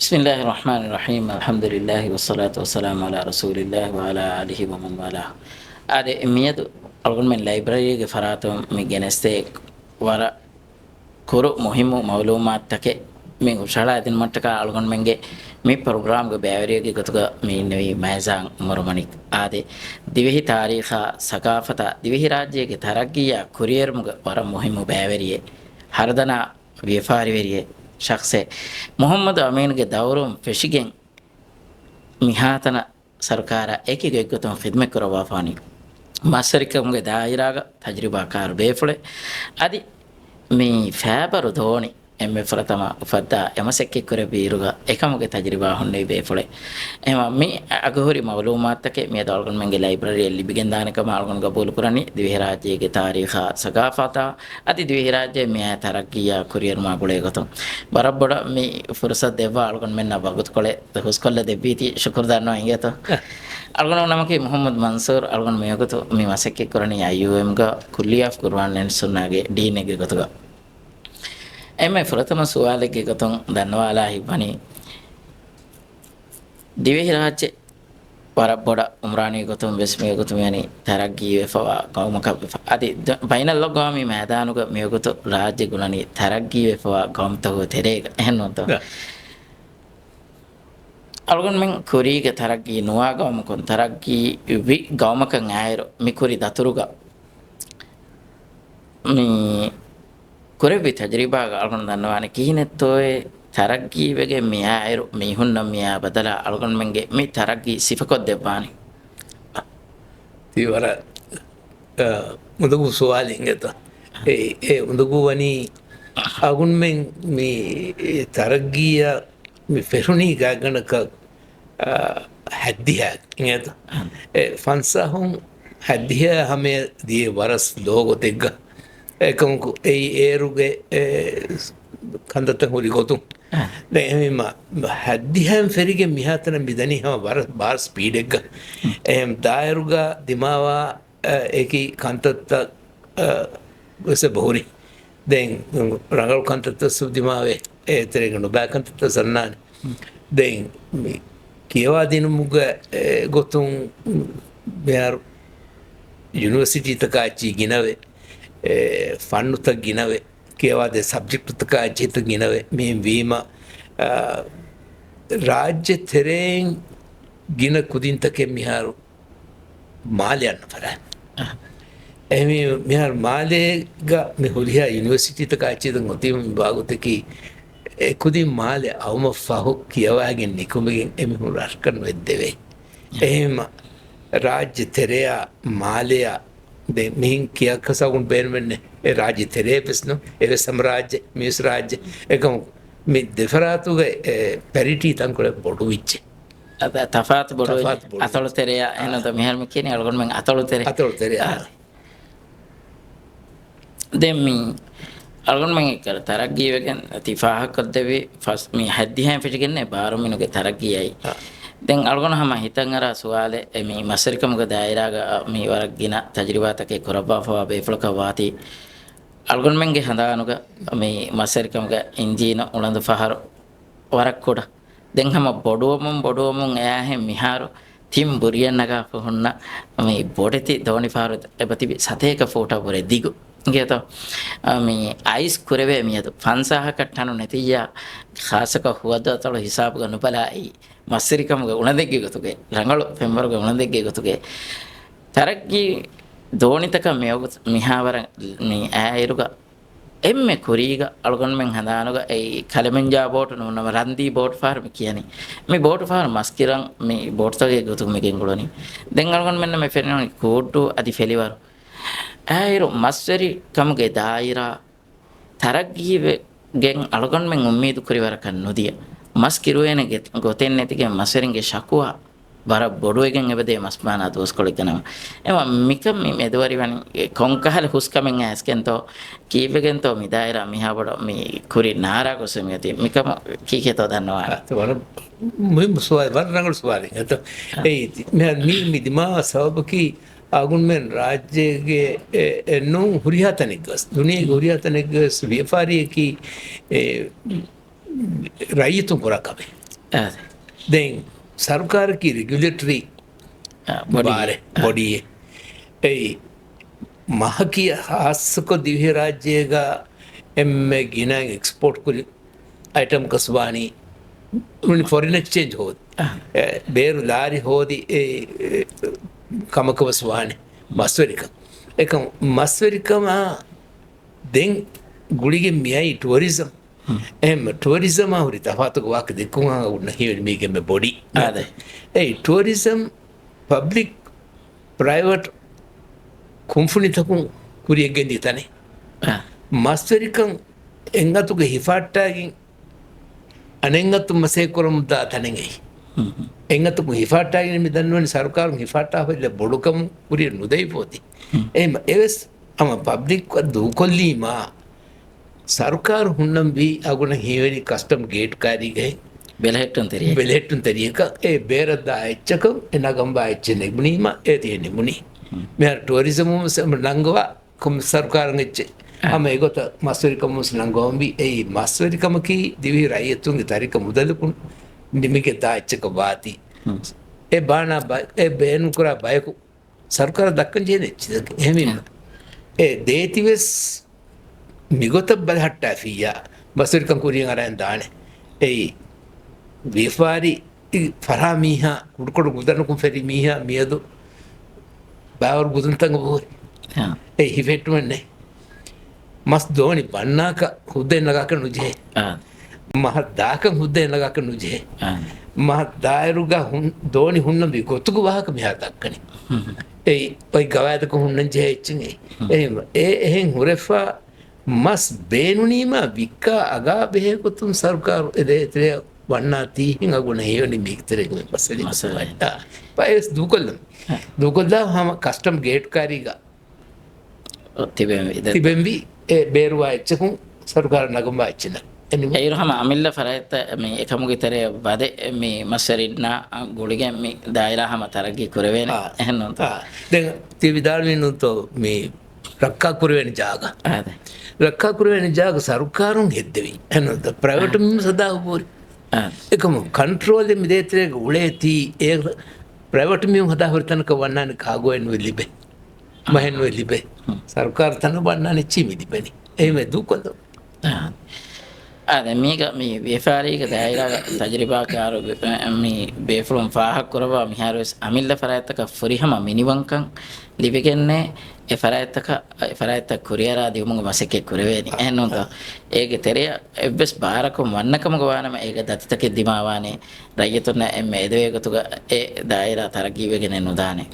Bismillahi rahmani rahim. Alhamdulillahi wassalatu wassalamu ala rasulillahi wa ala alihi wa man wala. Ade miyadu algon men library ge faratum mi geneste wara kuru muhimu mawlumat take min ushala din mattaka algon menge mi program ge bavariya ge gotuga mi nevi maizan murmanik ade divihi tarikha sakafata divihi rajye ge tarakkiya courier muga wara muhimu bavariye hardana vefari veriye shakhse Muhammad Amin ge dawrum feshigen mihatana sarkara ekige ekgoton khidmat karawa fani masarikam ge dairaga tajriba kar befule adi mi fabaru dhoni emme fratama ufadda emasekke kore biruga ekamuge tajriba honne befule ema mi agohori mawlumat take mi dalgon menge library elli bigendana kama algon gabul kurani divihi rajye ge tarikha sagafata adi divihi rajye mi tarakkiya courier ma gule goton barabboda mi fursat deva algon menna bagut kole huskolle debiti shukur danno ingeto algon namake Muhammad Mansur algon me goto mi masekke kurani IUM ga kulliya of Quran and Sunnah ge deen ge goto එමෙ ප්‍රථම සුවාලෙක ගතොන් දන්නවාලා හිබනි දිවෙහි රාජ්‍ය වරබ්බොඩ උම්රාණී ගොතුම් වෙස්මිය ගොතුම් යනි තරග්ගී වෙෆවා ගෞමක අදි බයිනල් ලොගාමි මෑදානුක මිය ගොතු රාජ්‍ය ගුණනි තරග්ගී වෙෆවා ගෞම්තව තෙරේක එහෙන්නොත අලගොන් මෙන් කුරීක තරග්ගී නුවා ගෞමකොන් තරග්ගී වි ගෞමක ඈර මිකුරි දතුරුග මි kurebi tajriba algon danwane kihinettoe tarakki wege miya ayru mihunna miya badala algon menge mi tarakki sifakod debani tiwara undugu suwali ingeta undugu wani agun men mi tarakkiya mi feruni gaganaka haddiya ingeta fansahum haddiya hame die waras logo tegga එකමුකු ඒ ඒරුගේ කන්දත හොරි ගොතුන් දැන් එම හද්දිහම් ෆෙරිගේ මිහතන මිදනි හම බාර speed එක එහෙම දායරුගා දිමාවා ඒකි කන්තත ඔස බොහරි දැන් රංගල් කන්තත සුදිමාවේ ඒතරේ ගනු බෑ කන්තත සන්නාන දැන් කියවා දිනු මුග ගොතුන් බෑර් යුනිවර්සිටි තකාචි ගිනවේ ෆන්නුත ගිනවේ කියවාද සබ්ජෙක්ට්තක අජිත ගිනවේ මේ වීම රාජ්‍ය තෙරෙන් ගින කුදින්තකෙ මිහාරු මාලයන්න පරා එමි මිහාර මාලේග මෙහුලියා යුනිවර්සිටි තක අජිත ගොතිම භාගතකි කුදින් මාලේ අවම ෆහු කියවාගෙන නිකුමගෙන් එමි හු රස්කන් වෙද්දෙවේ එහෙම රාජ්‍ය තෙරයා මාලයා de mihin kiya kasagun benmenne e rajya terepesno e samrajya mis rajya ekam mi defaratu ge parity tankole bodu vicche තෆාත් බොඩු අතලු තෙරයා එනද මෙහෙම කියන්නේ අලගොන් මං අතලු තෙරයා දෙමි අලගොන් මං කර තරග්ගී වෙකන් තිෆාහක් දෙවි ෆස් මි හද්දිහන් ෆිටිකන්නේ බාරමිනුගේ තරග්ගීයි දැන් අලගොන හැම හිතන් අර සුවාලේ මේ මසරිකමක දායරාග මේ වරක් ගින තජරිබාතකේ කරබාෆවා බේෆලක වාති අලගොන මෙන්ගේ හඳානුක මේ මසරිකමක ඉන්ජින උලඳ ෆහර වරක් කොට දැන් හැම බොඩුවමුන් එයා හැම මිහාරු තිම් බුරියන්නක පොහොන්න මේ බොඩති දෝනි ෆාරු එපති සතේක ෆෝටෝ පුරේ දිගු ගියත මේ අයිස් කුරවේ මියතු 5000කට තනු නැතියා ખાસක හුවදතල හිසාබ ගන්න බලයි මස්සරිකමගේ උණදෙක්ගේ ගතුගේ රංගල පෙම්බරගේ උණදෙක්ගේ ගතුගේ තරක්කි දෝනිතක මෙයොග මිහාවර මේ ඈයිරුග එම්මෙ කුරීග අලගොන් මෙන් හදානුග ඒ කලමෙන්ජා බෝට නුනම රන්දි බෝට් ෆාර්ම කියන්නේ මේ බෝට් ෆාර්ම මස්කිරන් මේ බෝට් තගේ ගතු මෙකින් ගොලනි දැන් අලගොන් මෙන්න මේ ෆෙරනෝනි කෝට්ටු අදි ෆෙලිවර ඈයිරු මස්සරි කමගේ දායිරා තරක්කි ගෙන් අලගොන් මෙන් උම්මීදු කුරිවර කන්නොදිය මස් කිරුවේන ගොතෙන් නැතිගේ මසරින්ගේ ශකුවා බර බොඩුවගෙන් එබදේ මස්මානා දෝස් කොලිකනවා එම මිකම් මෙදවරි වනි කොංකහල හුස්කමෙන් ඇස්කෙන්තෝ කීපගෙන්තෝ මිදායිරා මිහා බොඩ මේ කුරි නාරා කොසමියති මිකම කීකේතෝ දන්නවා වර මුහිම් සුවාල් වර රංගල් සුවාලි එත ඒ මේ දිමා සවබකි agun men rajye no huriyatanegas duniya huriyatanegas vefari ki rayitun korakabe දැන් සරකාරකී රෙගුලටරි බාරේ බොඩියේ ඒ මහකිය ಹಾಸಕ ದಿವ್ಯ ರಾಜ್ಯಗ ಎಮ್ಮೆ ಗಿನ ಎಕ್ಸ್ಪೋರ್ಟ್ ಕುರಿ ಐಟಮ್ ಕಸ್ವಾನಿ ಫಾರಿನ್ ಎಕ್ಸ್ಚೇಂಜ್ ಹೋದ್ ಬೇರು ಲಾರಿ ಹೋದಿ ಕಮಕ ವಸ್ವಾನಿ ಮಸ್ವರಿಕ ಏಕ ಮಸ್ವರಿಕಮ ದೆನ್ ಗುಳಿಗೆ ಮಿಯಾಯಿ ಟೂರಿಸಂ එම ටුවරිසම හුරි තපාතක වාක දෙකුම උන්න හිවි මේකෙම බොඩි ආද ඒ ටුවරිසම් පබ්ලික් ප්‍රයිවට් කුම්ෆුනිතකුන් කුරියගෙන් දිතනේ මස්තරිකන් එංගතුගේ හිෆාට්ටාගෙන් අනෙංගතු මසේ කරම් දාතනෙයි එංගතුගේ හිෆාට්ටාගෙන් මිදන්වනි සරකාරු හිෆාට්ටා වෙල බොඩුකම් කුරිය නුදයි පොති එම එවස් අම පබ්ලික් දුකොල්ලීමා सरकार हुन्नम भी अगुण हिवेनी कस्टम गेट कारीगे बेलेट्टन तरीका ए बेरदा एच्चक एनगंबा एच्चने मुनीमा ए देने मुनी मेर टूरिज्म से नंगवा कुम सरकार नचे हमें गोत मस्वरिकम से नंगवा भी ए मस्वरिकम की दिवी रायतुंग तारीख मुदलकुन निमिके दा एच्चक बाती ए बाना ए बेनु कुरा बायकु सरकार दक्कन जेने हेमी ए देतिवेस මිගොත බලහට්ටා ෆියා බස්රිකම් කුරියන් අරන් දානේ ඒ විෆාරි ෆරා මීහා කුඩකොඩ ගුදනකුම් ෆෙරි මීහා මියදු බාවර් ගුදුන්තංග බෝරි ඒ හිෆෙට්මන්නේ මස් දෝනි බන්නාක හුදෙන් නගක නුජේ මහ දාක හුදෙන් නගක නුජේ මහ දායරුග දෝනි හුන්න බි ගොතුගු වාහක මිහා දක්කනේ ඒ ඔයි ගවයදක හුන්නන් ජේ එච්චනේ ඒ එහෙන් හුරෙෆා මස් බේනුනීම වික්කා අගා බෙහෙකුතුන් සර්කාරු එදේ වන්නා තීහින් අගුණ හේවනි මික්තරෙක් පස්සලි මසලයිතා පයස් දුකොල්ලා හම කස්ටම් ගේට් කාරීගා තිබෙන්වි ඒ බේරුවා එච්චකුන් සර්කාර නගම්බා එච්චන ඒරහම අමිල්ල ෆරයිත මේ එකමුගේ තරේ වද මේ මස්සරින්න ගොඩිගෙන් මේ දායරහම තරගී කරවෙන එහෙනම් දැන් තිවිදාල්විනුතෝ මේ රක්කා කරවෙන ජාගා रखा कुरवेन जाग सरकारों हेद्देवी एनोद प्राइवेट में सदा बोरी एकम कंट्रोल में देते उड़े थी एक प्राइवेट में हदा वर्तन का वन्ना ने कागो एन लिबे महन लिबे सरकार तन वन्ना ने ची मिली बनी ए में दुख दो මේක මේ ව්‍යාපාරික දායරා තජරිබාකාර මේ බේෆ්‍රොම් ෆාහක් කරවා මිහාරස් අමිල්ල ෆරායතක ෆරිහම මිනිවංකන් ලිබෙකන්නේ ඒ ෆරායතක කුරියරා දියුමුග මසකේ කුරවේනි එහෙනොන්ත ඒක තෙරිය එබ්බස් බාරකම් වන්නකම ගවානම ඒක දත්තක දිමාවානේ රයතුන එමෙ එදවේගතුග ඒ දායරා තරගීවගෙන නුදානේ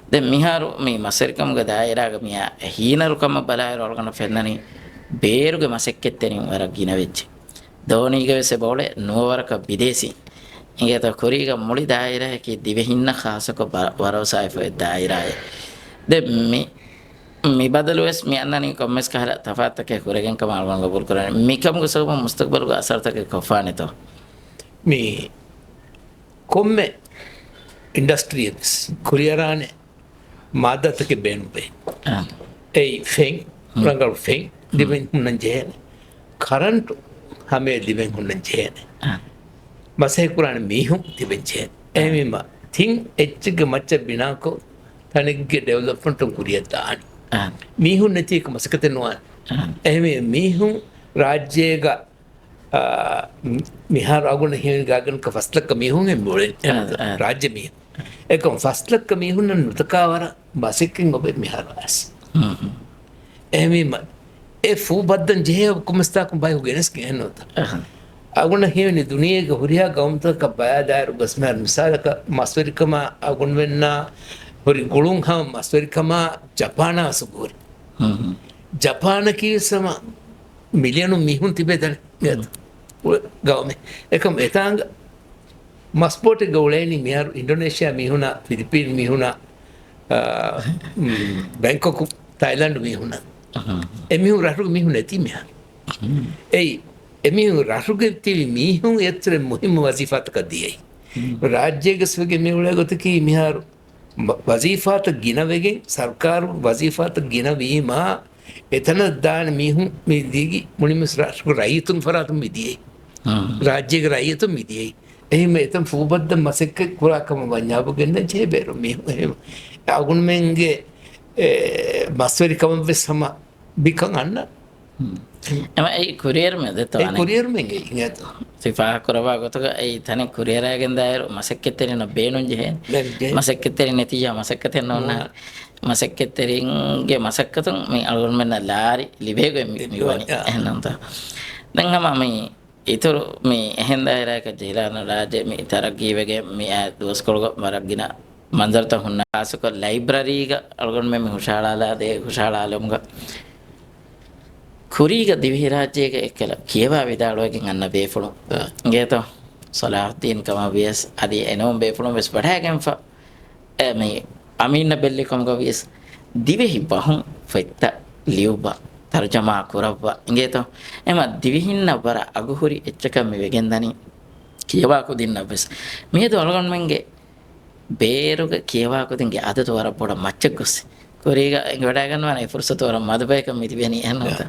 දැන් මිහාරු මේ මසරිකම්ග දායරාග මියා හීනරුකම බලායර ඔල්ගන ෆෙන්නනි ಬೇರುಗೆ ಮಸಕ್ಕೆತ್ತೇನೆ ವರ ಗಿನ ವೆಚ್ಚಿ ದೋಣಿಗೆ ವೆಸೆ ಬೋಳೆ ನೋವರಕ ವಿದೇಶಿ ಹಿಂಗೆ ತ ಕೊರಿಗ ಮುಳಿ ದಾಯಿರಕ್ಕೆ ದಿವೆ ಹಿನ್ನ ಖಾಸಕ ವರವಸಾಯ ಫೆ ದಾಯಿರಾಯ ದೆ ಮಿ ಬದಲು ವೆಸ್ ಮಿ ಅನ್ನನಿ ಕಮ್ಮೆಸ್ ಕಹರ ತಫಾತಕ್ಕೆ ಕೊರೆಗೆನ್ ಕಮಾಲ್ ವಂಗ ಬುಲ್ ಕೊರ ಮಿ ಕಮ್ಗೆ ಸಬ ಮುಸ್ತಕ್ಬಲ್ ಗ ಅಸರ್ ತಕ್ಕೆ ಕಫಾನೆ ತೋ ಮಿ ಕೊಮ್ಮೆ ಇಂಡಸ್ಟ್ರಿಯಲ್ಸ್ ಕೊರಿಯರಾನೆ ಮಾದತಕ್ಕೆ ಬೇನುಬೆ ಏ ಫೆಂಗ್ ರಂಗಲ್ ಫೆಂಗ್ दिवें हुनन जेने करंट हमें दिवें हुनन जेने बसे कुरान मीहु दिवें जेने एमिमा थिंग एच्चगे मच्च बिना को तनिगे डेवलपमेंट कुरिया दानी मीहु नती को मसकते नोन एमि मीहु राज्यगा मिहार अगुण हिन गागन का फसलक मीहु में मोड़े राज्य में एक फसलक मीहु न नुतकावर बसिकिंग ओबे मिहार वास एमिमा ए फू बदन जे कुमस्ता को बाय हो गेनस के नोता अगुण हेवनी दुनिया के हुरिया गमत का बयादार बसमर मिसाल का मस्वरिकमा अगुण वेन्ना हुरि गुळुंग हम मस्वरिकमा जापाना सुगोर जापान की समा मिलियन मिहुन तिबेदन गाव में एकम एतांग मस्पोर्ट गवलेनी मियार इंडोनेशिया मिहुना फिलिपीन मिहुना बैंकॉक थाईलैंड मिहुना එමිහු රටුක මිහු නැති මෙහා එයි එමිහු රටුක තිවි මිහු එතර මුහිම වසීෆාතක දියයි රාජ්‍යයක සුවගේ මෙවුල ගොතකී මිහාරු වසීෆාත ගිනවෙගෙන් සර්කාරු වසීෆාත ගිනවීම එතන දාන මිහු මේ දීගි මුනිම රටුක රයිතුන් ෆරාතුන් මිදියයි රාජ්‍යයක රයිතුන් මිදියයි එහෙම එතන ෆූබද්ද මසෙක්ක කුරාකම වඤ්ඤාපු ගෙන්න ජේබේරු මෙහෙම අගුණ මෙන්ගේ මස්වරිකම වෙසම බිකන් අන්න එම ඒ කුරියර් මෙද ඒ තවනේ කුරියර් මෙන්ගේ ඉංගත සිෆා කරවා ගොතක ඒ තන කුරියරයගෙන් දායර මසෙක්කෙතරින බේනුන් ජෙහෙන් මසෙක්කෙතරින නතිජා මසෙක්කතෙන් නොන්න මසෙක්කෙතරින්ගේ මසක්කතුන් මේ අලුන් මෙන්න ලාරි ලිබේගො මිවනි එහෙනන්ත දැන් හම මේ ඉතුරු මේ එහෙන් දායරයක ජීලාන රාජ්‍ය මේ තරක් ගීවගේ මේ දොස්කොල්ග මරක්ගින ಮಂಜರ್ತ ಹುನ್ನ ಆಸುಕ ಲೈಬ್ರರಿಗ ಅಳ್ಗೊಂಡ್ ಮೆ ಹುಷಾಳಾಲ ಅದೇ ಹುಷಾಳಾಲಂಗ ಕುರಿಗ ದಿವಿ ರಾಜ್ಯಗ ಎಕ್ಕಲ ಕೇವಾ ವಿದಾಳವಾಗಿ ಅನ್ನ ಬೇಫುಳು ಗೇತೋ ಸಲಾಹುದ್ದೀನ್ ಕಮ ವಿಯಸ್ ಅದಿ ಏನೋ ಬೇಫುಳು ಬೆಸ್ ಬಡಾಗೆಂ ಫ ಮೆ ಅಮೀನ ಬೆಲ್ಲಿ ಕಮಗ ವಿಯಸ್ ದಿವಿ ಬಹು ಫೆತ್ತ ಲಿಯುಬ ತರ್ಜಮಾ ಕುರವ್ವ ಗೇತೋ ಎಮ ದಿವಿಹಿನ್ನ ಬರ ಅಗುಹುರಿ ಎಚ್ಚಕಮ್ಮಿ ವೆಗೆಂದನಿ ಕೇವಾ ಕುದಿನ್ನ ಬೆಸ್ ಮೇದು ಅಳ್ಗೊಂಡ್ ಮೆಂಗೆ ಬೇರುಗ ಕೇವಾಕುದಿಂಗೆ ಅದು ತೋರ ಪೋಡ ಮಚ್ಚಕ್ಕೊಸಿ ಕೊರೀಗ ಗಡಾಗನ್ವಾನ ಫುರ್ಸ ತೋರ ಮದುಬೇಕ ಮಿತಿಬೇನಿ ಅನ್ನೋದ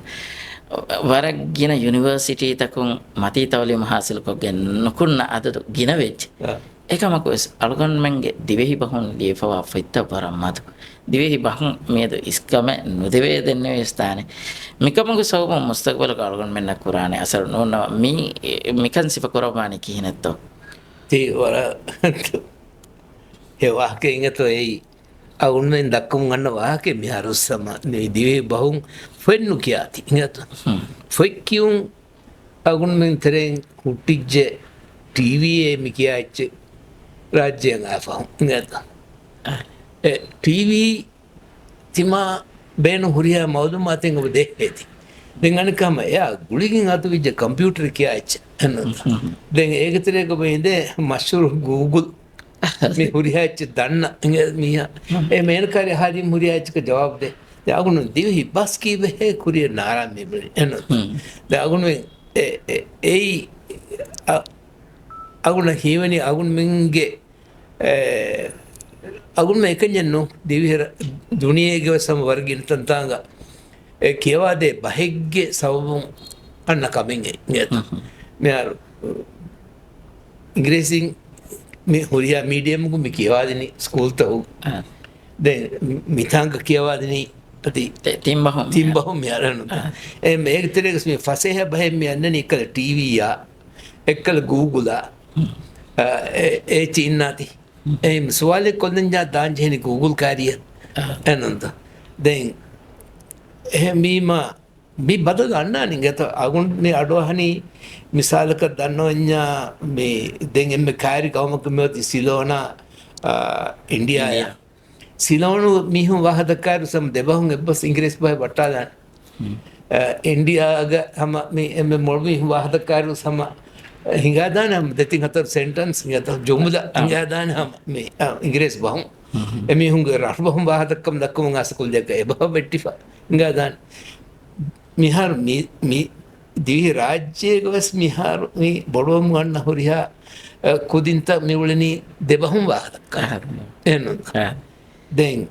ವರಗಿನ ಯೂನಿವರ್ಸಿಟಿ ತಕುಂ ಮತಿ ತವಲಿ ಮಹಾಸಿಲ್ ಕೊಗ್ಗೆ ನುಕುನ್ನ ಅದು ಗಿನ ವೆಚ್ ಏಕಮಕೊಸ್ ಅಳ್ಗೊಂಡ್ ಮೆಂಗೆ ದಿವೆಹಿ ಬಹುನ್ ಲಿಯಫವ ಫೈತ್ತ ಬರ ಮದು ದಿವೆಹಿ ಬಹುನ್ ಮೇದು ಇಸ್ಕಮೆ ನುದಿವೆ ದೆನ್ನೆ ಸ್ಥಾನೆ ಮಿಕಮಗು ಸೌಬ ಮುಸ್ತಕ್ಬಲ್ ಅಳ್ಗೊಂಡ್ ಮೆನ್ನ ಕುರಾನೆ ಅಸರು ನೋನ ಮಿಕನ್ ಸಿಫ ಕುರಬಾನಿ ಕಿಹಿನೆತ್ತೋ ತಿ ವರ ඒ වාහකේ ඉඟතෝ එයි අගුන්නෙන් දක්කමුන් ගන්න වාහකේ මිහරුස්සම මේ දිවේ බහුන් ෆෙන්නු කියාති ඉඟතෝ ෆෙක්කියුන් අගුන්නෙන් තරෙන් කුටිජ්ජ ටීවී මිකියාච්ච රාජ්‍යයන් ආෆහුන් ඉඟතෝ ටීවී තිමා බේනු හුරියා මවදු මාතෙන් ඔබ දෙහෙති දැන් අනිකම එයා ගුලිගින් අතු විජ්ජ කම්පියුටර් කියාච්ච දැන් ඒක තරේක බෙන්දේ මෂ්හූර් Google මේ හුරියාච්ච දන්න මියා ඒ මේනකාරය හරි හුරියාච්චක ජවාබ් දෙ අගුණ දිවි බස් කීවේ කුරිය නාරම් මෙබලි එන අගුණ ඒ අගුණ හීවනි අගුණ මෙන්ගේ අගුණ මේකෙන්නෝ දිවි දුනියේගේ සම වර්ගින් තන්තාංග ඒ කියවාදේ බහෙග්ගේ සවුම් අන්න කමින්ගේ මෙයාර ඉංග්‍රීසින් මේ හොරියා මීඩියම්කු මේ කියවාදෙනි ස්කූල් තවු දැන් මිතාංග කියවාදෙනි අති තිම්බහු මෙයාරනු මේක තරේකස් මේ ෆසේහ බහෙ මෙයන්නනි එක්කල ටීවීයා එක්කල ගූගුලා ඒ චීන්නාති ඒ සුවාලෙ කොන්දන්ජා දාංජෙනි ගූගුල් කාරිය එනන්ත දැන් එහෙමීම මේ බද ගන්නා නිගත අගුන්නේ අඩුවහනි මිසාලක දන්නවඥා මේ දැන් එම්ම කාරි ගවමක මෙවති සිලෝනා ඉන්දියාය සිලෝනු මිහුම් වහදකාරු සම දෙබහුන් එබ්බස් ඉංග්‍රීස් බය වටාදාන ඉන්දියාග හම මේ එම්ම මොල්මි වහදකාරු සම හිඟාදාන දෙතින් හතර සෙන්ටන්ස් ගත ජොමුද හිඟාදාන හම මේ ඉංග්‍රීස් බහුන් එමිහුන්ගේ රහ බහුම් වහදකම් දක්කමුන් අසකුල් දෙක එබහ වෙට්ටිෆා හිඟාදාන මිහාර මේ දිවි රාජ්‍යයේ ගොස් මිහාර මේ බොඩවම් ගන්න හොරියා කුදින්ත මෙවලනි දෙබහුම් වාදක එනු දැන්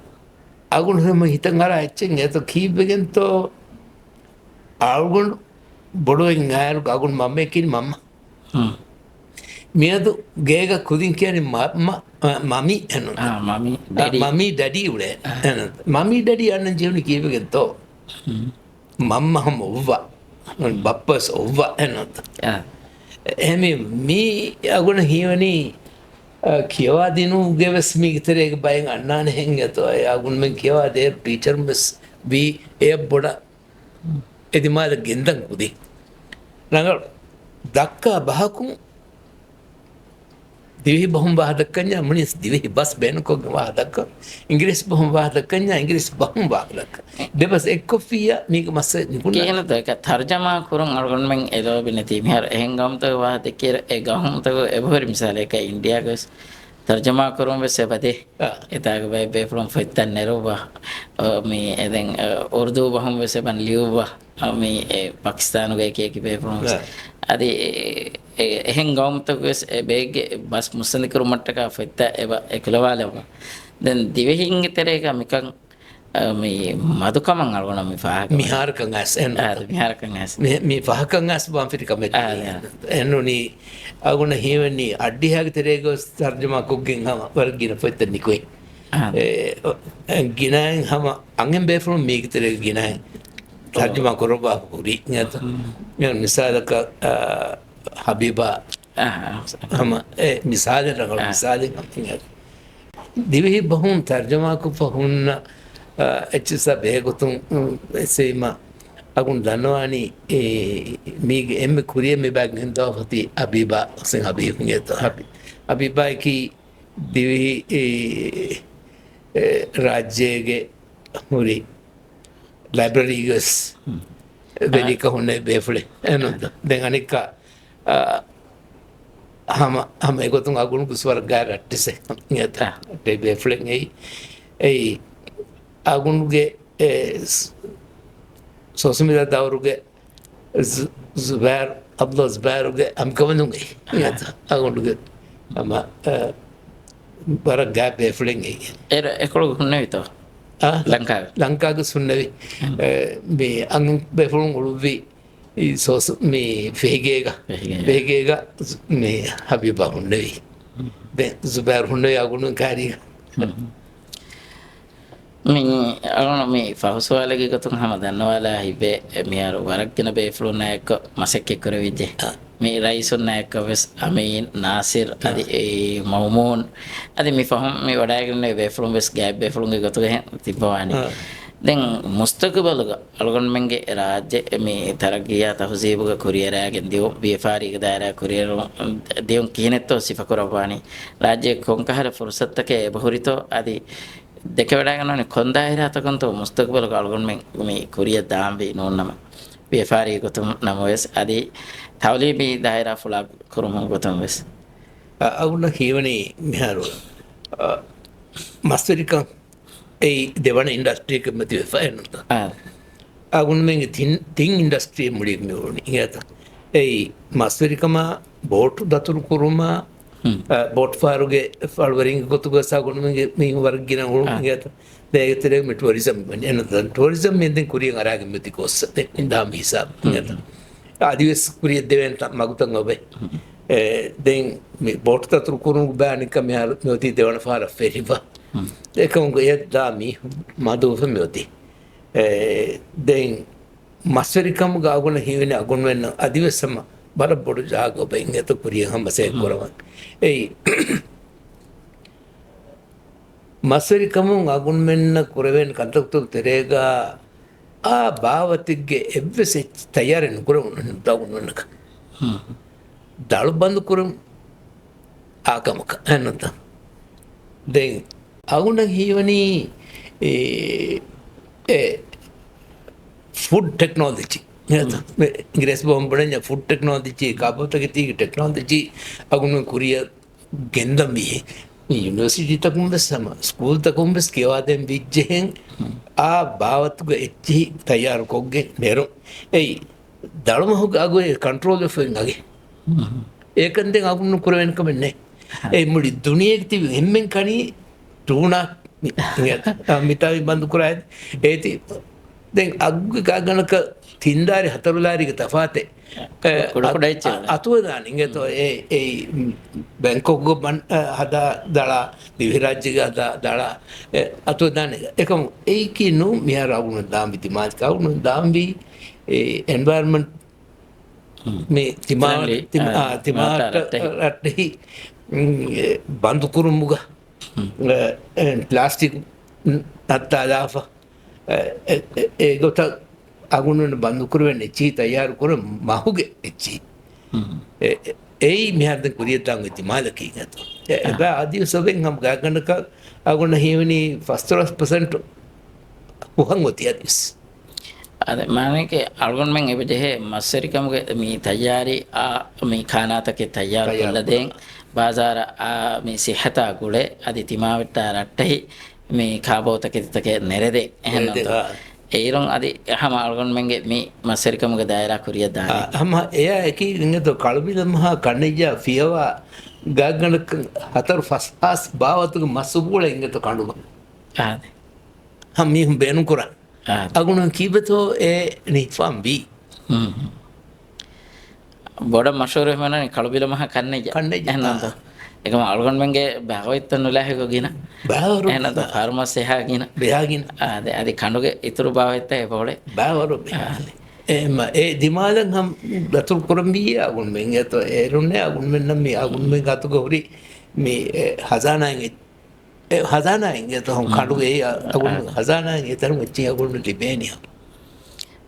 අගුණ හැම හිතන් අර ඇච්චෙන් එත කීපගෙන්තෝ අගුණ බොඩවෙන් ආයරු අගුණ මම එකින් මම මියදු ගේග කුදින් කියන්නේ මමි එනු මමි ඩැඩි උලේ එනු මමි ඩැඩි අන්න ජීවනි කීපගෙන්තෝ මම්මහම ඔව්වා බප්පස් ඔව්වා එනොත් එහෙම මේ අගුණ හිවනි කියවා දිනු ගෙවස් මිතරේක බයෙන් අන්නාන හෙන්ගතෝ අගුණ මෙන් කියවා දේ ටීචර් මිස් වී ඒ බොඩ එදිමාල ගෙන්දන් කුදී නඟ දක්කා බහකුන් දිවි බහුම් වාදකඥා මිනිස් දිවි බස් බෙන්කොග වාදක ඉංග්‍රීසි බහුම් වාදකඥා ඉංග්‍රීසි බහුම් වාදක දෙබස් එක්කොෆියා මේක මස්ස නිකුණ කියනද ඒක තර්ජමා කරන් අරගෙන මං එලෝ බිනති මිහර එහෙංගම්ත වාදක ඒ ගහම්ත එබහරි මිසාලයක ඉන්දියාගස් තර්ජමා කරන් වෙසබදේ එතාග බයි බේෆ්‍රොම් ෆයිතන් නරෝවා මේ එදෙන් උර්දු බහුම් වෙසබන් ලියුවා මේ පාකිස්තානුගේ කේකි බේෆ්‍රොම් අදී එහෙන් ගෞම්තකස් බේගේ බස් මුස්සනි කරුමට්ටක ෆෙත්ත එව එකලවාලව දැන් දිවෙහින් තරේක මිකන් මේ මදුකමන් අල්ගොන මේ ෆාහක මිහාරකං ඇස් එන්න මිහාරකන් ඇස් මේ පහකං ඇස් බාම්පිරිකම එන්නුනි අගුණ හීවන්නේ අඩ්ඩිහාග තෙරේගොස් තර්ජමකුක්ගෙන් හම වර්ගින පොත්තනිකුයි गिनाएं हम अंगें बेफरों मीक तरह गिनाएं तर्जुमा करो बापुरी मिसाल का हबीबा हम मिसाल रंगल मिसाल दिवी बहुन तर्जुमा को बहुन अच्छा बेगो तुम ऐसे माँ अगुन धनवानी मीग एम कुरिये में बैग निंदा होती हबीबा सिंह हबीब ये तो हबीबा की दिवी राज्य हुरी लाइब्रेरीगस वेलिका होने बेफले एनोंदा देंगानिका हम एगो तुम आगुन कुसवार गाय रट्टे से नियता ते बेफले नहीं ए आगुन के सोसमिदा दावरु के ज़ुबैर अब्दुल्ला ज़ुबैर के हम कवन होंगे नियता आगुन के हम बारा गाय बेफले नहीं एकड़ो घूमने भी तो लंका के सुनने भी अंग बेफलों को भी सोस में फेंकेगा में हबीबा होने भी ज़ुबैर होने आगुन कारी මේ අරන මේ ෆහසුවාලගේ ගතුන් හැම දන්නවාලා හිබේ මියාර වරක්ගෙන බේෆ්ලෝ නායක මසෙක් කරවිජේ මේ රයිසොන් නායක වෙස් අමීන් නාසිර් අදි මවුමෝන් අදි මේ ෆහම් මේ වඩාගෙන බේෆ්ලෝ වෙස් ගෑබ් බේෆ්ලෝගේ ගතුගේ තිබවානි දැන් මුස්තකබලග අලගොන් මෙන්ගේ රාජ්‍ය මේ තරගියා තහසීබුග කුරියරාගෙන් දියෝ බීෆාරිග දායරා කුරියර දියොන් කිනෙත්තෝ සිෆකරවානි රාජ්‍ය කොන්කහර ෆුර්සත්තකේ බහුරිතෝ අදි දෙක වැඩ ගන්නනේ කොන්දායිරාතකන්තෝ මුස්තකබල ගල්ගොන් මේ කුරිය දාම්බි නෝන්නම බීෆාරි ගොතුම් නමවස් අදි තවලීබි දායරා ෆුලා කුරුම ගොතුම් වෙස් අවුන හීවනේ මිහාරු මස්තරිකම් ඒ දෙවන ඉන්ඩස්ට්‍රි එක මැති වෙෆයනත අගුන් මෙන් තින් ඉන්ඩස්ට්‍රි මුලික් නුනි ඉගත ඒ මස්තරිකම බෝට් දතුරු කුරුමා बोट फारुगे फलवरिंग को तो गसा गुण में नहीं वर्ग गिना गुण गया था देखते रहे में टूरिज्म बने ना तो टूरिज्म में दिन कुरियन आराग में तो कोस सकते इंदाम हिसाब गया था आदिवास कुरियन देवें मगुतंग अबे दिन बोट ता तो कुरुं बैन का में होती देवन फार फेरीबा देखो उनको ये दामी माधुफ में होती दिन मस्वरिकम गागुन ही ने अगुन में आदिवास सम बार बोड़ जागो बेंगे तो कुरियन हम बसे कोरवान ඒ මසරිකමුන් අගුන් මෙන්න කුරවෙන් කන්තක්තු තෙරේගා භාවතිගේ එව්වෙසෙ තයාරෙන් කුරුන් දවුනනක දළු බඳු කුරුම් ආගමක එන්නත දැන් අගුණ හීවනි ෆුඩ් ටෙක්නොලොජි इंग्रेस बोंबड़े फूड टेक्नोलॉजी काबोतक ती टेक्नोलॉजी अगुन कुरिया गेंदम भी है यूनिवर्सिटी तक में बस स्कूल तक में बस केवा दें बीजें आ बावत को इच्छी तैयार कोगे नेरो ए दालम हो आगो कंट्रोल ऑफ आगे एक अंदर अगुन कुरवेन कमने ए मुड़ी दुनिया की हिम्में कनी टूना मितावी बंद कुराए ए ती दें अग्ग कागनक තින්දාරි හතරුලාරික තෆාතේ අතුව දානින්ගේ තෝ ඒ බැංකොක්ග බන් හදා දලා දිවි රාජ්‍යග හදා දලා අතුව දාන එකම ඒකී නු මිහාර අගුණ දාම්බි තිමාත් කවුණු දාම්බි එන්වයරන්මන්ට් මේ තිමාට රට්ටෙහි බන්දු කුරුම්බුග ප්ලාස්ටික් අත්තාදාෆ ඒගොත අගුණ බඳුකුරුවෙන් එච්චි තයාරු කර මහුගේ එච්චි ඒ මිහාද කුරියතන් වෙති මාලකී ගත එබා ආදී සොබෙන් හම් ගාගනක අගුණ හේවනි 50% උහන් ඔතියදිස් අද මානේක අල්ගොන් මෙන් එබෙදේ මස්සරිකමුගේ මේ තයාරි මේ ખાනාතකේ තයාරු කළදෙන් බාසාර මේ සිහතා ගුලේ අදි තිමාවට රට්ටෙහි මේ කාබෝතකේ තකේ නෙරෙදේ එහෙනම් ඒරොන් අදි හැම අල්ගොන් මෙන්ගේ මේ මස්සරිකමුගේ දායරා කුරිය දාන හැම එයා එකී ඉංගත කලබිල මහා කණ්ණිජා ෆියවා ගාගනක හතර ෆස්හස් බාවතුක මස්සුබුල ඉංගත කණ්ඩුම ham mihun beenun kura agunun kibeto e nifam bi බොඩ මශූර වෙනනේ කළුබිල මහ කන්නේ එහෙනම් එකම අල්ගොන් මෙන්ගේ බාගොයිත් නුලාහෙක ගින බාවරු එහෙනම් ෆාර්මස් එහා ගින බෙහාගින අද කණුගේ ඉතුරු භාවෙත් ඒ පොඩේ බාවරු එම ඒ දිමාලන් හම් දතුල් කරම්බිය අගුන් මෙන් එතෝ ඒරුන්නේ අගුන් මෙන්න මේ අගුන් මෙන් ගතු ගොරි මේ හසානාන් හසානාන් එතෝ හම් කඩුගේ අගුන් හසානාන් එතරම් එච්චි අගුන් ලිබේනියා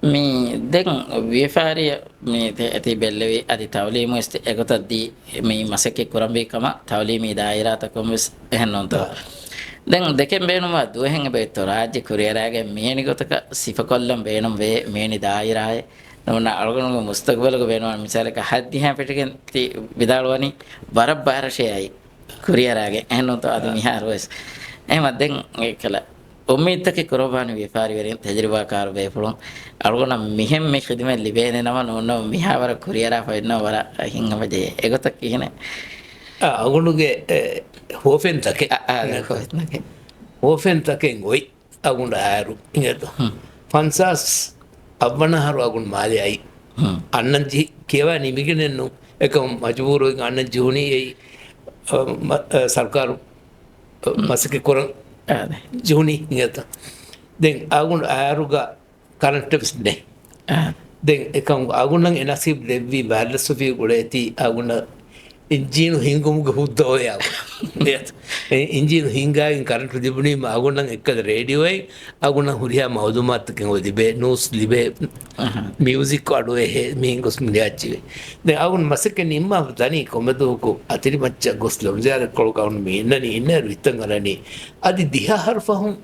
මේ දැන් ව්‍යාපාරිය මේ ඇති බෙල්ලවේ අදි තවලීම එකතද්දී මේ මසකේ කුරම්බේකම තවලීමේ දායරාත කොමස් එහෙන්නොන්ත දැන් දෙකෙන් බේනවා දුවෙන් බේතෝ රාජ්‍ය කුරියරාගේ මේනි ගොතක සිෆකොල්ලම් බේනම් වේ මේනි දායරාය නෝන අල්ගොනම මුස්තක්බලක බේනවා මිසලක හද්දි හැ පිටකෙන් ති විදාලවනි බරබ් බාරෂයයි කුරියරාගේ එහෙන්නොන්ත අද මිහාරවස් එහෙම දැන් ඒකල उम्मीद के कुर्बानी व्यापारी वरियन तजुर्बाकार बेफुलों अलगोना मिहेम में खिदमत लिबेने नमन उन्नो मिहावर कुरियरा फैनो वरा हिंग बजे एगो तक किने अगुनुगे होफेन तके होफेन तके गोई अगुन आयरु इंगेतो फंसास अब्बनहरु अगुन माले आई अन्नजी केवा निमिगेनेनु एकम मजबूर अन्नजी हुनी सरकार मसके कुरं जूनी इंगेतो दें आगुन आयरुगा करंट बिस्ने दें एकम आगुनंग एनासिब देवी बालसुफी गुड़ेती आगुन इंजिन हिंगुम गुहुद्दो या इंजिन हिंगा इन करंट दिबुनी आगुनंग एकद रेडियो है आगुन हुरिया मालूमात के दिबे न्यूज़ लिबे म्यूजिक काडो है मिंगुस मियाची दें आगुन मसके निम्मा तनी कोमेदो को अतिरि मच्चा गोस्लो जार कोलकाउन मिननी इनर वितंगरनी अदि दिहा हरफहum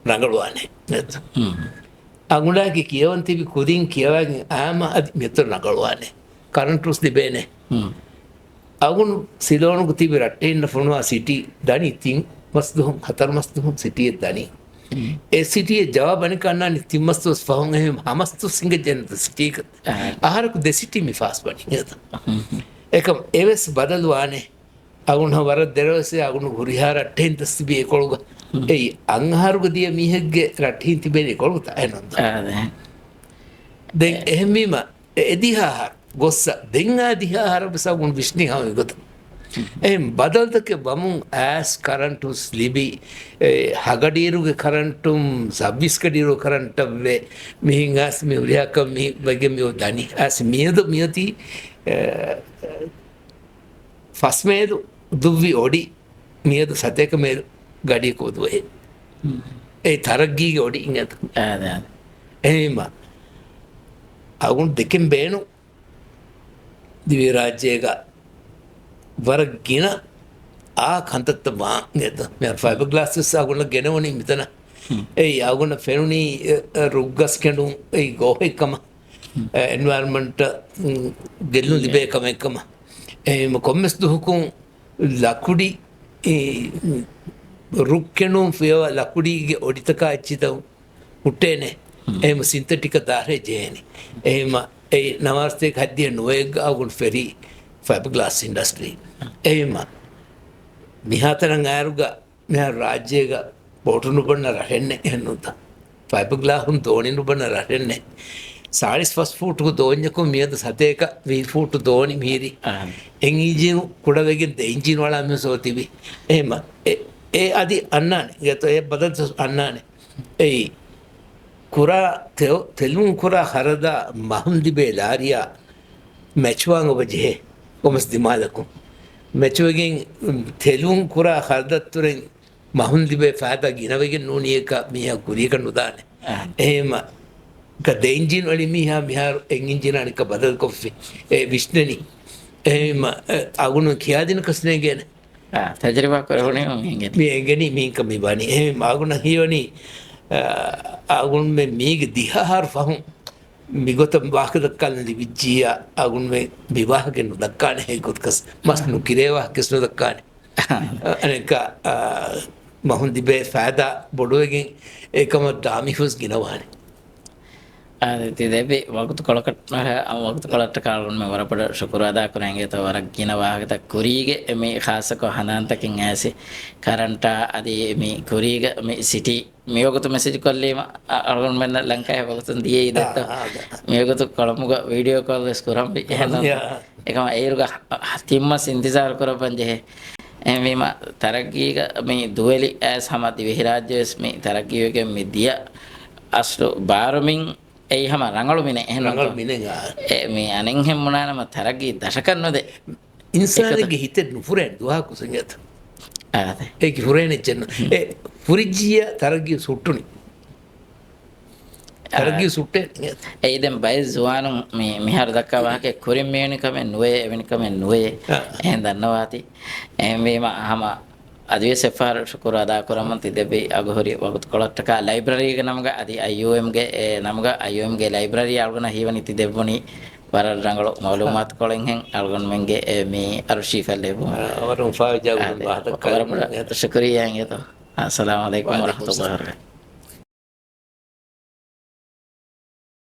नगलवाने आगुना की कियवंती भी खुदिन कियवागे आमा अदि मित्र नगलवाने करंट उस दिबेने अगुन सिलोन गुती भी रट्टे न फुनवा सिटी दानी तीन मस्त हम खतर मस्त हम सिटी दानी ए सिटी जवाब अने करना नि तीन मस्त उस फहों है हमस्त सिंग जन सिटी आहार को दे सिटी में फास्ट बनी था एकम एवेस बदलवाने अगुन हमारा देरो से अगुन घुरिहार रट्टे दस भी एकोलगा ए अंगार को दिया मीहगे रट्टे तिबे एकोलगा है नंद दे एहमीमा एदिहा गोस्सा देंगा दिहा हरबसा गुण विष्णु हाँ विगत एम बदल तक के बमुं ऐस करंटु स्लीबी हगडीरु के करंटुम सब्बिस कडीरु करंट वे मिहिंगास में उरिया कम मी बगे में दानी ऐस मियती फस्मेद दुव्वी ओडी मियद सतेक में गाड़ी को दुए ए थरगी ओडी इंगत एमा अगुन दिकिम बेनु दिव्य राज्यगा वरगिना आ खंतत मांगेत मैं फाइबर ग्लासेस आगुन गेनवनी मितना ए आगुन फेनुनी रुग्गस केनु ए गोहे कम एनवायरनमेंट गेल्नु दिबे कम कम ए मकोमस दुहुकुं लकुडी रुक्केनु फेवा लकुडी गे ओडितका अच्चितौ हुट्टेने एम सिंथेटिक दारे जेनी एम ए नमस्ते खाद्य नुएग आगुन फेरी फाइबर ग्लास इंडस्ट्री एमा मिहातरंग आयरुगा मिहा राज्यगा बोटनु बन्न रहेन्ने एन्नुता फाइबर ग्लास हुन दोणिनु बन्न रहेन्ने 40 फुट को दोन्य को मियद सतेक 20 foot Doni Miri engine कुडवेगे the engine वाला में सोती भी एमा ए आदि अन्नाने ये तो ए बदल अन्नाने ए कुरा तेलुंग कुरा हरदा महंदिबे लारिया मैचवांग वजह कोमस दिमालको मैचवगिंग तेलुंग कुरा हरदा तुरे महंदिबे फायदा गिनवेगे नूनिये का मिया कुरी का नुदाने एमा का दे इंजिन वाली मिया इंजिन आने का बदल को विष्णुनी एमा आगुन किया दिन कसने गेने तजुर्बा करोने मी एंगनी मी कमी बानी एम आगुन हियोनी आगुन में मीग दिहार फहूं मिगोतम वाक दक्काल ने विजिया आगुन में विवाह के नु दक्काने है कुछ कस मस्त नु किरेवा किसनु दक्काने अनेका महंदिबे फायदा बोडोगे एकम दामिहुस गिनवाने देवी वक्त कलट काल में वरपड़ शुक्र अदा करेंगे तो वरगिन वागत कुरीगे मी खास को हनान तक ऐसे करंटा अदी मी कुरीगे मी सिटी මියෝගතු මෙසේජ් කොල්ලීම අලගොන් මෙන්න ලංකාවේ වගතුන් දියේ ඉදත්ත මියෝගතු කොළඹුග වීඩියෝ කාල් ස්කුරම්බි එහෙනම් එකම ඒරුග තිම්ම සින්තිසාර කරපන් ජෙහෙ එමෙම තරග්ගීක මේ දුවලි ඇස් හමති විහිරාජ්‍යස් මේ තරග්ගීවක මිදිය අස්ලු බාරමින් ඒ හැම රංගලු මිනේ එහෙනම් රංගලු මිනේ මේ අනෙන් හැම මොනානම තරග්ගී දශකන්නොද ඉන්සානගේ හිතේ නුපුරෙන් දුවා කුසංගත අതെ ඒක හුරේනේ චෙන්න ඒ පුරිජිය තරග්ගී සුට්ටුනි තරග්ගී සුට්ටේ ඒ දැන් බය ජුවානු මේ මිහර දක්වා වාහකේ කුරින් මේනිකම නුවේ එවනිකම නුවේ එහෙන් දන්නවාති එමෙම අහම අදිවේ සෙෆාර ಶುಕ್ರ අදා කරමන් තිදෙබි අගහොරි වගුත් කොලට්ටක ලයිබ්‍රරි එක නමග අදි IOM ගේ නමග IOM ගේ ලයිබ්‍රරි අල්ගන හීවනි තිදෙබ්බොනි වරල් රංගල මාලුමාත් කොලෙන් හෙන් අල්ගන මෙන්ගේ මේ අරුෂි ෆල්ලෙබු වරුන් ෆාජා වහත शुक्रिया तो अस्सलाम वालेकुम व रहमतुल्लाहि व बरकातहू